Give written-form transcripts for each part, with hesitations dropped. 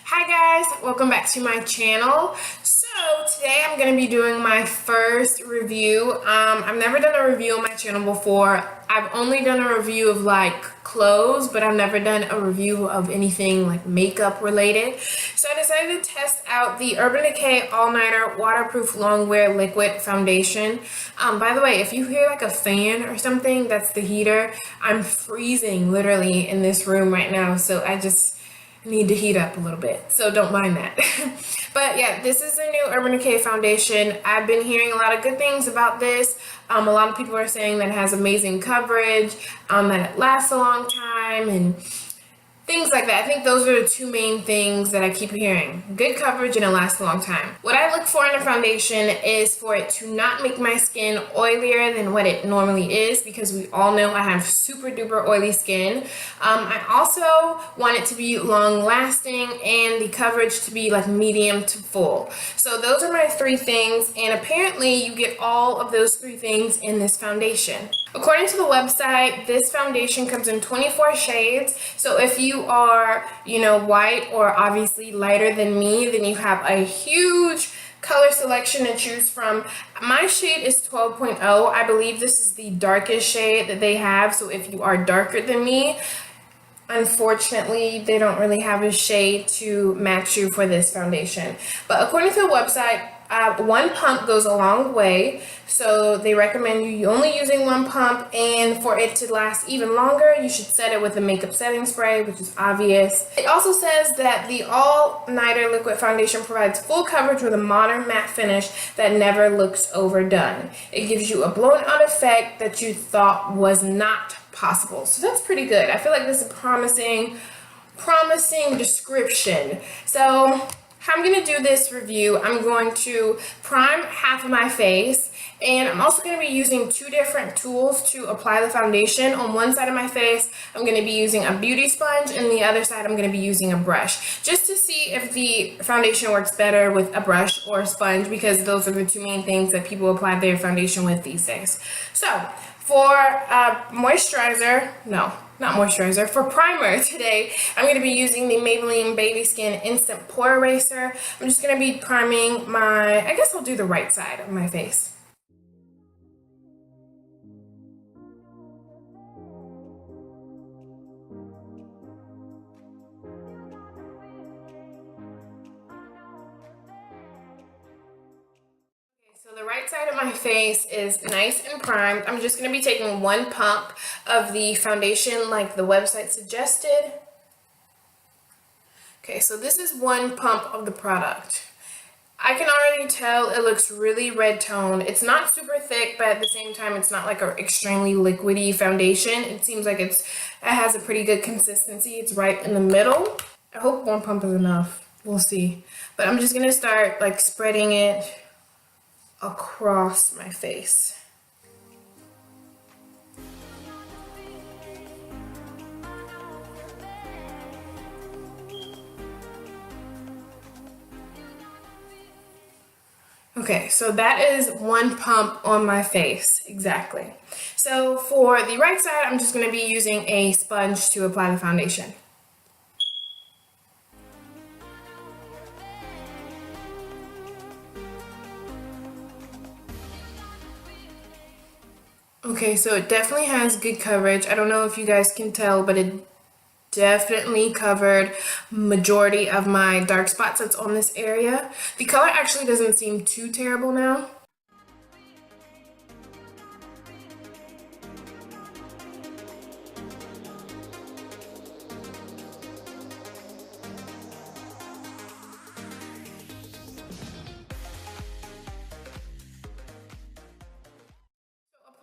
Hi guys, welcome back to my channel. So today I'm going to be doing my first review. I've never done a review on my channel before. I've only done a review of like clothes, but I've never done a review of anything like makeup related. So I decided to test out the Urban Decay All Nighter Waterproof Longwear Liquid Foundation. By the way, if you hear like a fan or something, that's the heater. I'm freezing literally in this room right now, so I just need to heat up a little bit, so don't mind that. But yeah, this is the new Urban Decay foundation. I've been hearing a lot of good things about this. A lot of people are saying that it has amazing coverage, that it lasts a long time, and things like that. I think those are the two main things that I keep hearing. Good coverage and it lasts a long time. What I look for in a foundation is for it to not make my skin oilier than what it normally is, because we all know I have super duper oily skin. I also want it to be long lasting and the coverage to be like medium to full. So those are my three things, and apparently you get all of those three things in this foundation. According to the website, this foundation comes in 24 shades. So if you are, white or obviously lighter than me, then you have a huge color selection to choose from. My shade is 12.0. I believe this is the darkest shade that they have. So if you are darker than me, unfortunately, they don't really have a shade to match you for this foundation. But according to the website, one pump goes a long way, so they recommend you only using one pump, and for it to last even longer, you should set it with a makeup setting spray, which is obvious. It also says that the all-nighter liquid foundation provides full coverage with a modern matte finish that never looks overdone. It gives you a blown-out effect that you thought was not possible, so that's pretty good. I feel like this is a promising description. So how I'm going to do this review, I'm going to prime half of my face, and I'm also going to be using two different tools to apply the foundation. On one side of my face, I'm going to be using a beauty sponge, and the other side I'm going to be using a brush, just to see if the foundation works better with a brush or a sponge, because those are the two main things that people apply their foundation with these days. So for for primer today, I'm going to be using the Maybelline Baby Skin Instant Pore Eraser. I'm just going to be priming I guess I'll do the right side of my face. So the right side of my face is nice and primed. I'm just going to be taking one pump of the foundation like the website suggested. Okay, so this is one pump of the product. I can already tell it looks really red toned. It's not super thick, but at the same time, it's not like an extremely liquidy foundation. It seems like it has a pretty good consistency. It's right in the middle. I hope one pump is enough. We'll see. But I'm just going to start like spreading it across my face. Okay, so that is one pump on my face, exactly. So for the right side, I'm just going to be using a sponge to apply the foundation. Okay, so it definitely has good coverage. I don't know if you guys can tell, but it definitely covered majority of my dark spots that's on this area. The color actually doesn't seem too terrible now.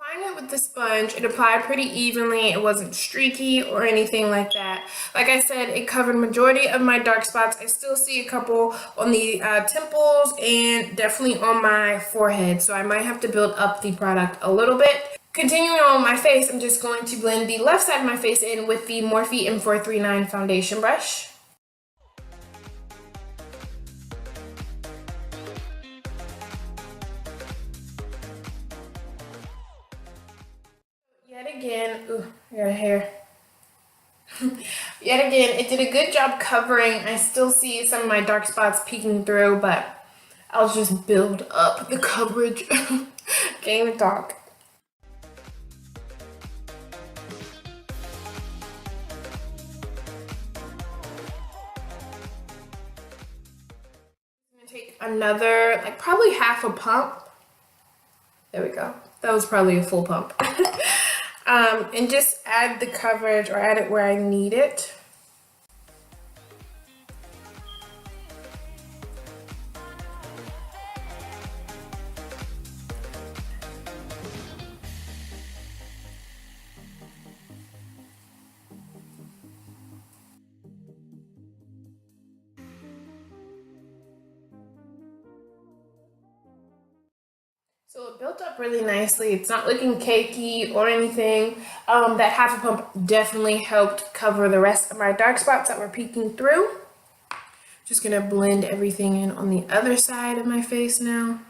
Applying it with the sponge, it applied pretty evenly. It wasn't streaky or anything like that. Like I said, it covered majority of my dark spots. I still see a couple on the temples and definitely on my forehead, so I might have to build up the product a little bit. Continuing on my face, I'm just going to blend the left side of my face in with the Morphe M439 foundation brush. Yet again, ooh, I got a hair. yet again, it did a good job covering. I still see some of my dark spots peeking through, but I'll just build up the coverage. Can't even talk. I'm gonna take another, like probably half a pump. There we go. That was probably a full pump. And just add the coverage or add it where I need it. So it built up really nicely. It's not looking cakey or anything. That half a pump definitely helped cover the rest of my dark spots that were peeking through. Just gonna blend everything in on the other side of my face now.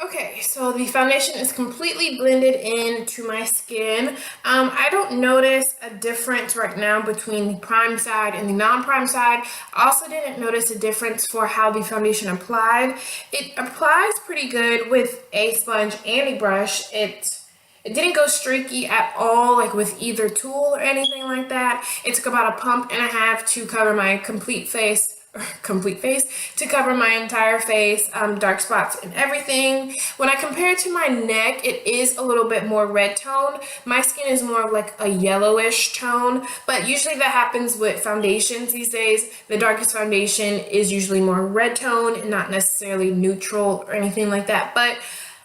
Okay, so the foundation is completely blended into my skin. I don't notice a difference right now between the prime side and the non-prime side. I also didn't notice a difference for how the foundation applied. It applies pretty good with a sponge and a brush. It didn't go streaky at all, like with either tool or anything like that. It took about a pump and a half to cover my complete face, to cover my entire face, dark spots and everything. When I compare it to my neck, it is a little bit more red toned. My skin is more of like a yellowish tone, but usually that happens with foundations these days. The darkest foundation is usually more red tone and not necessarily neutral or anything like that, but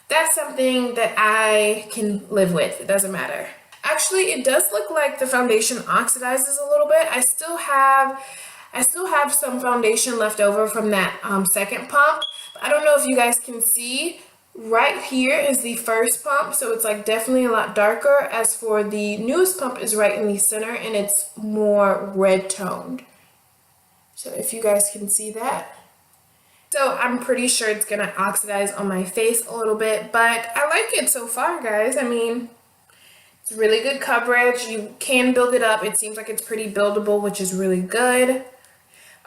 that's something that I can live with. It doesn't matter. Actually, it does look like the foundation oxidizes a little bit. I still have some foundation left over from that second pump. But I don't know if you guys can see. Right here is the first pump, so it's like definitely a lot darker. As for the newest pump is right in the center and it's more red toned. So if you guys can see that. So I'm pretty sure it's gonna oxidize on my face a little bit, but I like it so far, guys. I mean, it's really good coverage. You can build it up. It seems like it's pretty buildable, which is really good.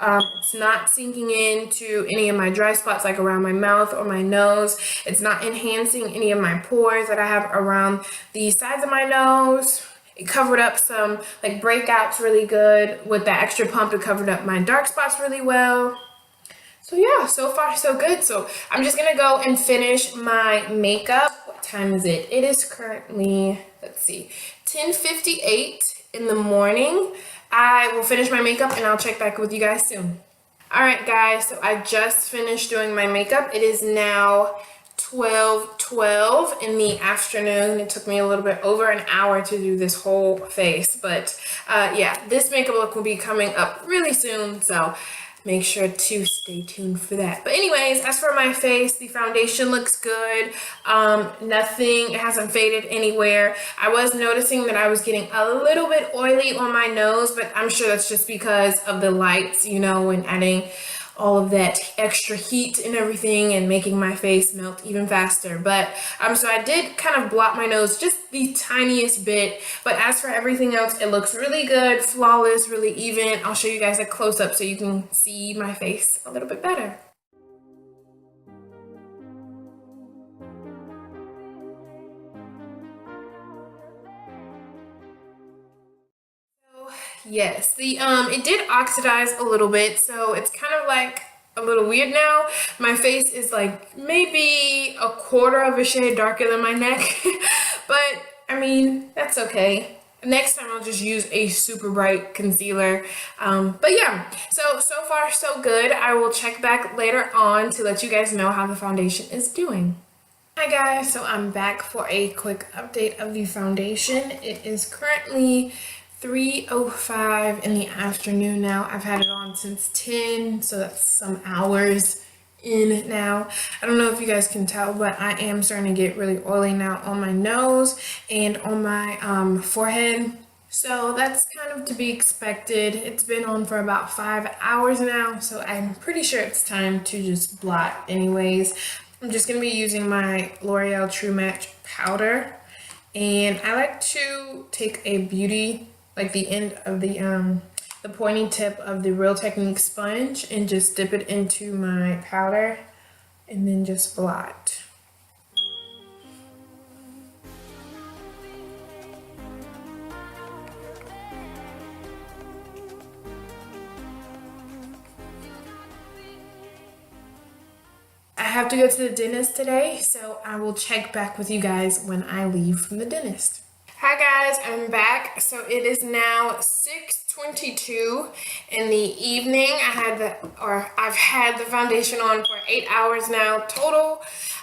It's not sinking into any of my dry spots like around my mouth or my nose. It's not enhancing any of my pores that I have around the sides of my nose. It covered up some like breakouts really good. With that extra pump, it covered up my dark spots really well. So yeah, so far so good. So I'm just gonna go and finish my makeup. What time is it? It is currently, let's see, 10:58 in the morning. I will finish my makeup and I'll check back with you guys soon. Alright guys, so I just finished doing my makeup. It is now 12:12 in the afternoon. It took me a little bit over an hour to do this whole face, but yeah, this makeup look will be coming up really soon, so make sure to stay tuned for that. But anyways, as for my face, the foundation looks good. It hasn't faded anywhere. I was noticing that I was getting a little bit oily on my nose, but I'm sure that's just because of the lights, you know, and adding all of that extra heat and everything and making my face melt even faster. But so I did kind of blot my nose just the tiniest bit, but as for everything else, it looks really good, flawless, really even. I'll show you guys a close-up so you can see my face a little bit better. Yes, it did oxidize a little bit, so it's kind of like a little weird now. My face is like maybe a quarter of a shade darker than my neck, but I mean, that's okay. Next time I'll just use a super bright concealer. But yeah, so far so good. I will check back later on to let you guys know how the foundation is doing. Hi guys, so I'm back for a quick update of the foundation. It is currently 3:05 in the afternoon now. I've had it on since 10, so that's some hours in now. I don't know if you guys can tell, but I am starting to get really oily now on my nose and on my forehead. So that's kind of to be expected. It's been on for about 5 hours now, so I'm pretty sure it's time to just blot anyways. I'm just going to be using my L'Oreal True Match powder. And I like to take a beauty, like the end of the pointy tip of the Real Technique sponge, and just dip it into my powder and then just blot. I have to go to the dentist today, so I will check back with you guys when I leave from the dentist. Hi guys, I'm back. So it is now 6:22 in the evening. I've had the foundation on for 8 hours now total.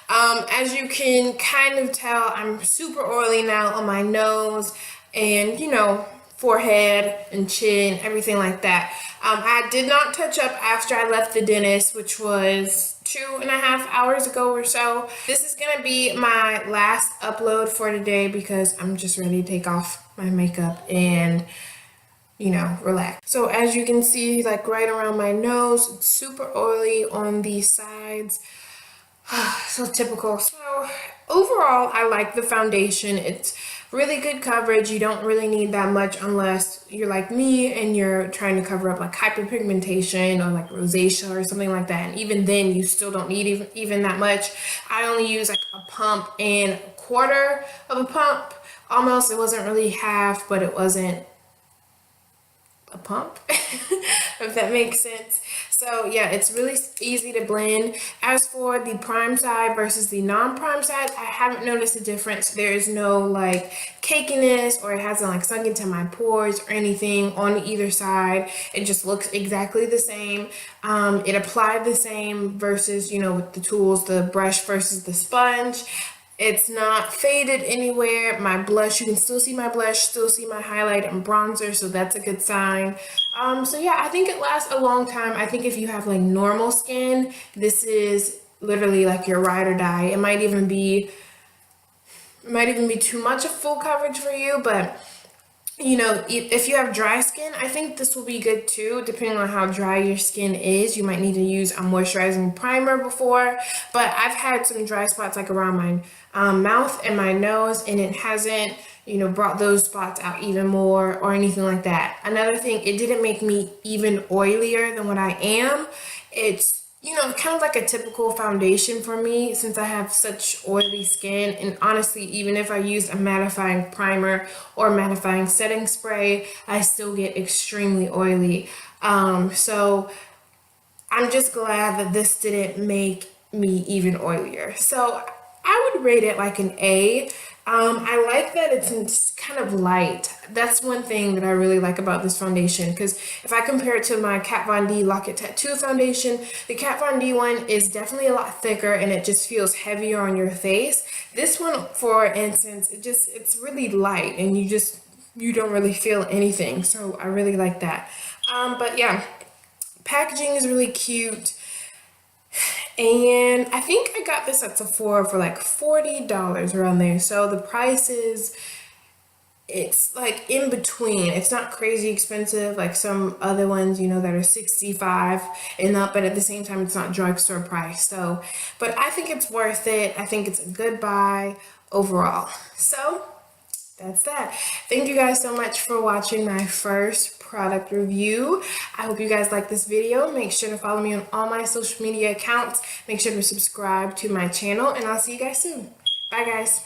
As you can kind of tell, I'm super oily now on my nose and, you know, forehead and chin, everything like that. I did not touch up after I left the dentist, which was 2.5 hours ago or so. This is gonna be my last upload for today because I'm just ready to take off my makeup and, you know, relax. So as you can see, like right around my nose, it's super oily on the sides. So typical. So overall, I like the foundation. It's really good coverage. You don't really need that much unless you're like me and you're trying to cover up like hyperpigmentation or like rosacea or something like that. And even then, you still don't need even that much. I only use like a pump and a quarter of a pump. Almost, it wasn't really half, but it wasn't a pump, if that makes sense. So yeah, it's really easy to blend. As for the prime side versus the non-prime side, I haven't noticed a difference. There is no like cakiness, or it hasn't like sunk into my pores or anything on either side. It just looks exactly the same. It applied the same versus, you know, with the tools, the brush versus the sponge. It's not faded anywhere. My blush, you can still see my blush, still see my highlight and bronzer, so that's a good sign. So yeah, I think it lasts a long time. I think if you have like normal skin, this is literally like your ride or die. It might even be too much of full coverage for you, but you know, if you have dry skin, I think this will be good too, depending on how dry your skin is. You might need to use a moisturizing primer before, but I've had some dry spots like around my mouth and my nose, and it hasn't, you know, brought those spots out even more or anything like that. Another thing, it didn't make me even oilier than what I am. It's, you know, kind of like a typical foundation for me since I have such oily skin. And honestly, even if I use a mattifying primer or mattifying setting spray, I still get extremely oily. So I'm just glad that this didn't make me even oilier. So I would rate it like an A. I like that it's kind of light. That's one thing that I really like about this foundation, because if I compare it to my Kat Von D Lock It Tattoo foundation, the Kat Von D one is definitely a lot thicker and it just feels heavier on your face. This one, for instance, it's really light and you don't really feel anything. So I really like that. But yeah, packaging is really cute. And I think I got this at Sephora for like $40 around there. So the price is, it's like in between. It's not crazy expensive like some other ones, you know, that are $65 and up, but at the same time, it's not drugstore price. So, but I think it's worth it. I think it's a good buy overall. So that's that. Thank you guys so much for watching my first product review. I hope you guys like this video. Make sure to follow me on all my social media accounts. Make sure to subscribe to my channel, and I'll see you guys soon. Bye guys.